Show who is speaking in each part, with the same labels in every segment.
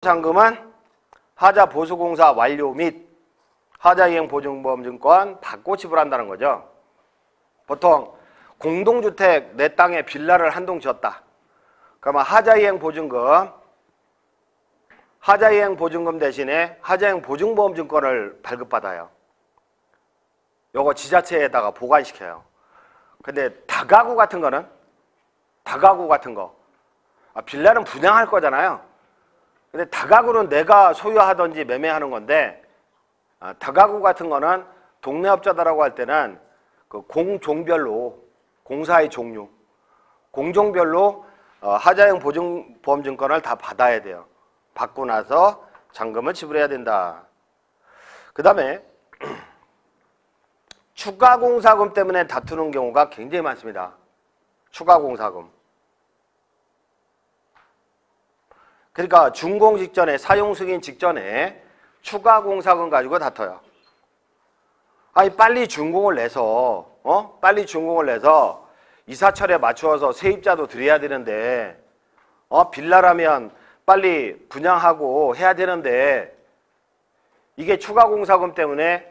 Speaker 1: 상금은 하자 보수공사 완료 및 하자이행 보증보험증권 받고 지불한다는 거죠. 보통 공동주택 내 땅에 빌라를 한 동 지었다. 그러면 하자이행 보증금 대신에 하자이행 보증보험증권을 발급받아요. 요거 지자체에다가 보관시켜요. 근데 다가구 같은 거 빌라는 분양할 거잖아요. 근데 다가구는 내가 소유하든지 매매하는 건데, 다가구 같은 거는 동네 업자다라고 할 때는 그 공종별로, 공사의 종류, 공종별로 하자이행 보증보험증권을 다 받아야 돼요. 받고 나서 잔금을 지불해야 된다. 그 다음에 추가공사금 때문에 다투는 경우가 굉장히 많습니다. 추가공사금. 그러니까 준공 직전에, 사용 승인 직전에 추가공사금 가지고 다퉈요. 아니 빨리 준공을 내서 이사철에 맞추어서 세입자도 드려야 되는데 빌라라면 빨리 분양하고 해야 되는데 이게 추가공사금 때문에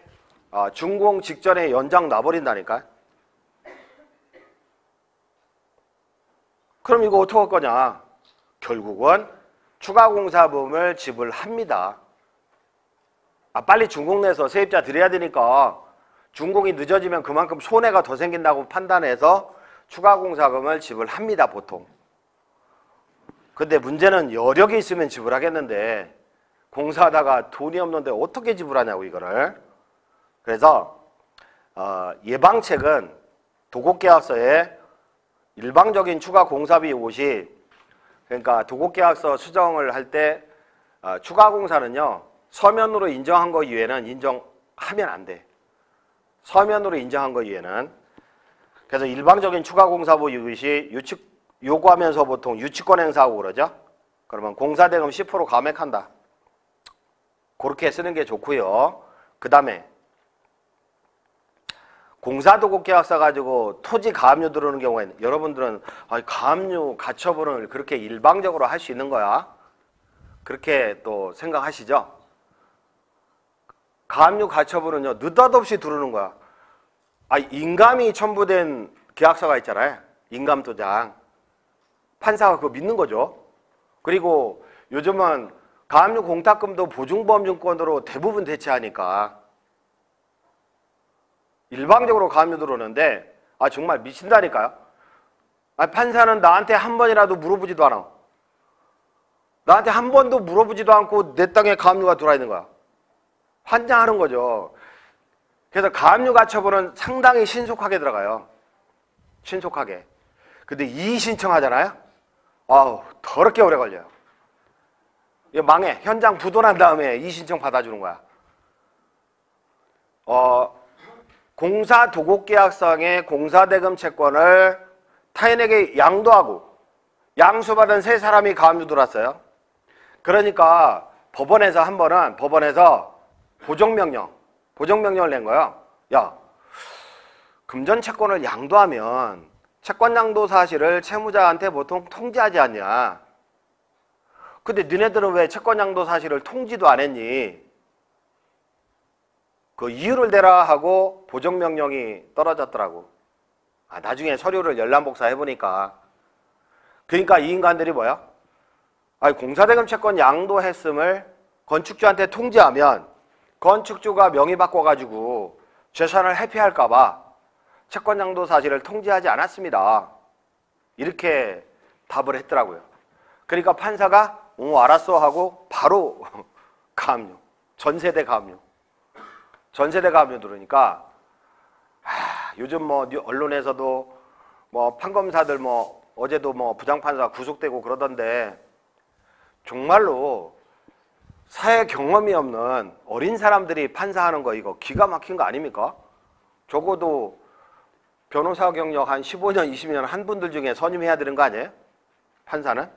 Speaker 1: 준공 직전에 연장 놔버린다니까. 그럼 이거 어떻게 할 거냐? 결국은 추가공사금을 지불합니다. 빨리 준공 내서 세입자 드려야 되니까 준공이 늦어지면 그만큼 손해가 더 생긴다고 판단해서 추가공사금을 지불합니다, 보통. 근데 문제는 여력이 있으면 지불하겠는데 공사하다가 돈이 없는데 어떻게 지불하냐고, 이거를. 그래서 예방책은 도곡계약서에 일방적인 추가공사비 요구시, 그러니까 도곡계약서 수정을 할 때 추가공사는요 서면으로 인정한 거 이외에는 인정하면 안 돼. 서면으로 인정한 거 이외에는. 그래서 일방적인 추가공사비 요구시 요구하면서 보통 유치권 행사하고 그러죠. 그러면 공사대금 10% 감액한다. 그렇게 쓰는 게 좋고요. 그 다음에 공사도곡계약서 가지고 토지 가압류 들어오는 경우에는 여러분들은 가압류 가처분을 그렇게 일방적으로 할 수 있는 거야? 그렇게 또 생각하시죠? 가압류 가처분은요 느닷없이 들어오는 거야. 인감이 첨부된 계약서가 있잖아요. 인감도장. 판사가 그거 믿는 거죠. 그리고 요즘은 가압류 공탁금도 보증보험증권으로 대부분 대체하니까 일방적으로 가압류 들어오는데 정말 미친다니까요. 판사는 나한테 한 번이라도 물어보지도 않아. 나한테 한 번도 물어보지도 않고 내 땅에 가압류가 들어와 있는 거야. 환장하는 거죠. 그래서 가압류 가처분은 상당히 신속하게 들어가요. 신속하게. 근데 이의 신청하잖아요. 더럽게 오래 걸려요. 이거 망해. 현장 부도난 다음에 이의 신청 받아주는 거야. 공사도곡계약상의 공사대금 채권을 타인에게 양도하고 양수받은 세 사람이 가압류 들어왔어요. 그러니까 법원에서 한 번은 보정명령을 낸 거예요. 야, 금전 채권을 양도하면 채권 양도 사실을 채무자한테 보통 통지하지 않냐. 근데 너네들은 왜 채권 양도 사실을 통지도 안 했니? 그 이유를 대라 하고 보정명령이 떨어졌더라고. 나중에 서류를 열람복사 해보니까. 그러니까 이 인간들이 뭐야? 공사대금 채권 양도했음을 건축주한테 통지하면 건축주가 명의 바꿔가지고 재산을 회피할까봐 채권 양도 사실을 통지하지 않았습니다. 이렇게 답을 했더라고요. 그러니까 판사가 알았어 하고 바로 가압류. 전세대 가압류 들으니까 요즘 언론에서도 판검사들 어제도 부장판사 구속되고 그러던데 정말로 사회 경험이 없는 어린 사람들이 판사하는 거 이거 기가 막힌 거 아닙니까? 적어도 변호사 경력 한 15년, 20년 한 분들 중에 선임해야 되는 거 아니에요? 판사는?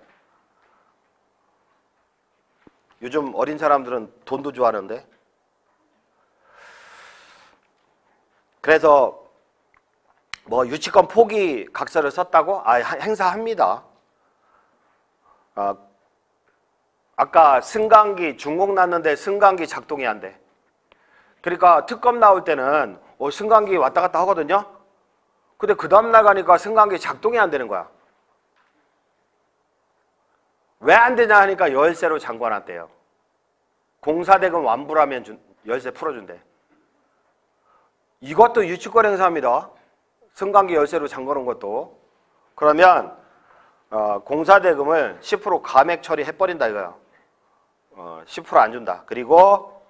Speaker 1: 요즘 어린 사람들은 돈도 좋아하는데. 그래서 유치권 포기 각서를 썼다고? 행사합니다. 아까 승강기 준공 났는데 승강기 작동이 안 돼. 그러니까 특검 나올 때는 승강기 왔다 갔다 하거든요. 근데 그 다음날 가니까 승강기 작동이 안 되는 거야. 왜 안 되냐 하니까 열쇠로 잠궈놨대요. 공사대금 완불하면 열쇠 풀어준대. 이것도 유치권 행사입니다. 승강기 열쇠로 잠궈놓은 것도. 그러면 공사대금을 10% 감액 처리해버린다 이거야. 10% 안 준다. 그리고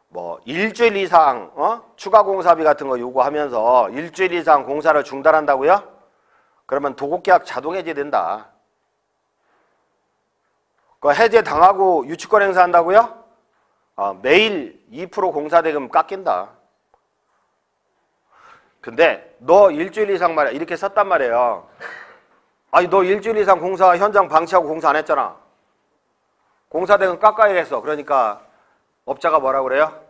Speaker 1: 뭐 일주일 이상 추가 공사비 같은 거 요구하면서 일주일 이상 공사를 중단한다고요? 그러면 도급계약 자동 해제된다. 그 해제 당하고 유치권 행사한다고요? 매일 2% 공사대금 깎인다. 근데 너 일주일 이상 말이야 이렇게 썼단 말이에요. 아니 너 일주일 이상 공사 현장 방치하고 공사 안 했잖아. 공사대금 깎아야겠어. 그러니까 업자가 뭐라 그래요?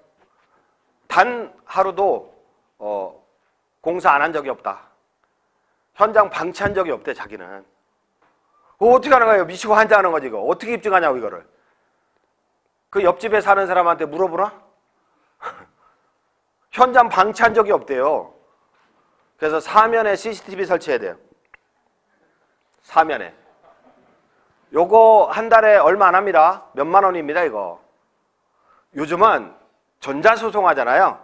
Speaker 1: 단 하루도 공사 안 한 적이 없다. 현장 방치한 적이 없대 자기는. 어떻게 하는 거예요? 미치고 환장하는 거지 이거. 어떻게 입증하냐고 이거를. 그 옆집에 사는 사람한테 물어보나? 현장 방치한 적이 없대요. 그래서 사면에 CCTV 설치해야 돼요. 사면에. 요거 한 달에 얼마 안 합니다. 몇만 원입니다 이거. 요즘은 전자소송 하잖아요.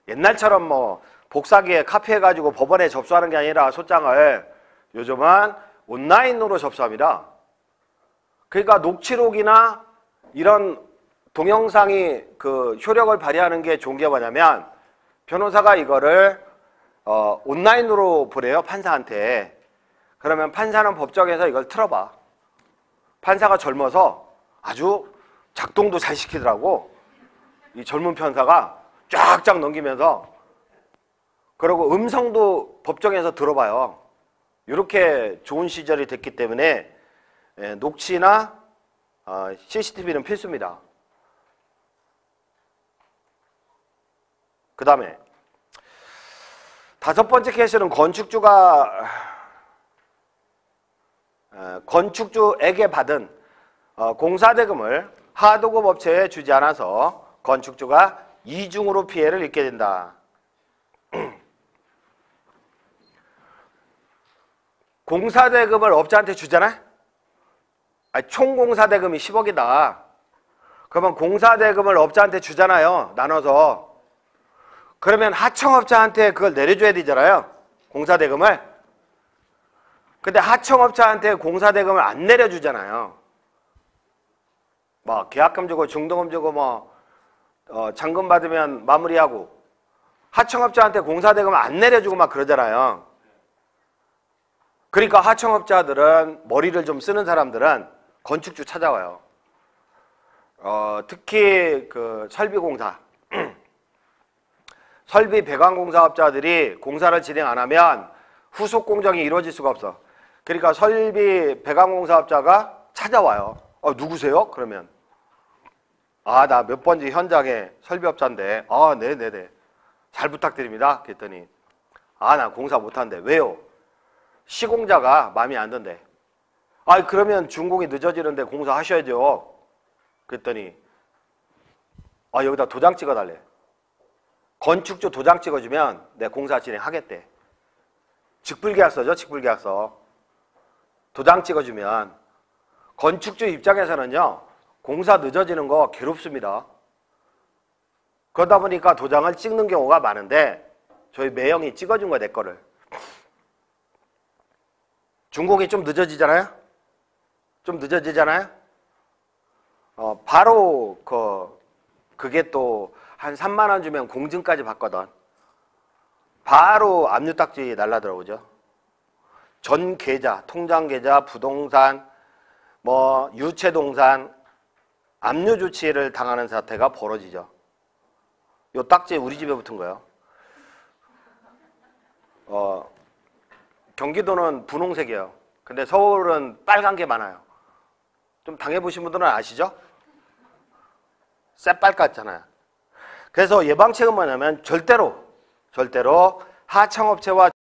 Speaker 1: 옛날처럼 뭐 복사기에 카피해가지고 법원에 접수하는 게 아니라 소장을 요즘은 온라인으로 접수합니다. 그러니까 녹취록이나 이런 동영상이 그 효력을 발휘하는 게 좋은 게 뭐냐면 변호사가 이거를 온라인으로 보내요 판사한테. 그러면 판사는 법정에서 이걸 틀어봐. 판사가 젊어서 아주 작동도 잘 시키더라고. 이 젊은 판사가 쫙쫙 넘기면서. 그리고 음성도 법정에서 들어봐요. 이렇게 좋은 시절이 됐기 때문에 녹취나 CCTV는 필수입니다. 그 다음에 다섯 번째 케이스는 건축주에게 받은 공사대금을 하도급 업체에 주지 않아서 건축주가 이중으로 피해를 입게 된다. 공사대금을 업자한테 주잖아? 총 공사대금이 10억이다. 그러면 공사대금을 업자한테 주잖아요. 나눠서. 그러면 하청업자한테 그걸 내려줘야 되잖아요. 공사대금을. 근데 하청업자한테 공사대금을 안 내려주잖아요. 뭐 계약금 주고 중도금 주고 뭐 잔금 받으면 마무리하고 하청업자한테 공사대금을 안 내려주고 막 그러잖아요. 그러니까 하청업자들은 머리를 좀 쓰는 사람들은 건축주 찾아와요. 특히 그 설비공사 설비 배관공사업자들이 공사를 진행 안 하면 후속 공정이 이루어질 수가 없어. 그러니까 설비 배관공사업자가 찾아와요. 누구세요? 그러면 나 몇 번째 현장에 설비업자인데 네네네 잘 부탁드립니다. 그랬더니 나 공사 못한대. 왜요? 시공자가 마음에 안 든대. 그러면 준공이 늦어지는데 공사하셔야죠. 그랬더니 여기다 도장 찍어달래. 건축주 도장 찍어주면 내 공사 진행하겠대. 직불계약서죠. 직불계약서. 도장 찍어주면 건축주 입장에서는요. 공사 늦어지는 거 괴롭습니다. 그러다 보니까 도장을 찍는 경우가 많은데 저희 매형이 찍어준 거야 내 거를. 준공이 좀 늦어지잖아요. 좀 늦어지잖아요. 바로 그게 또 한 3만 원 주면 공증까지 받거든. 바로 압류딱지 날라들어오죠. 전 계좌, 통장 계좌, 부동산, 뭐 유체동산 압류 조치를 당하는 사태가 벌어지죠. 요 딱지 우리 집에 붙은 거예요. 경기도는 분홍색이에요. 근데 서울은 빨간 게 많아요. 좀 당해보신 분들은 아시죠? 새빨 같잖아요. 그래서 예방책은 뭐냐면 절대로 하청업체와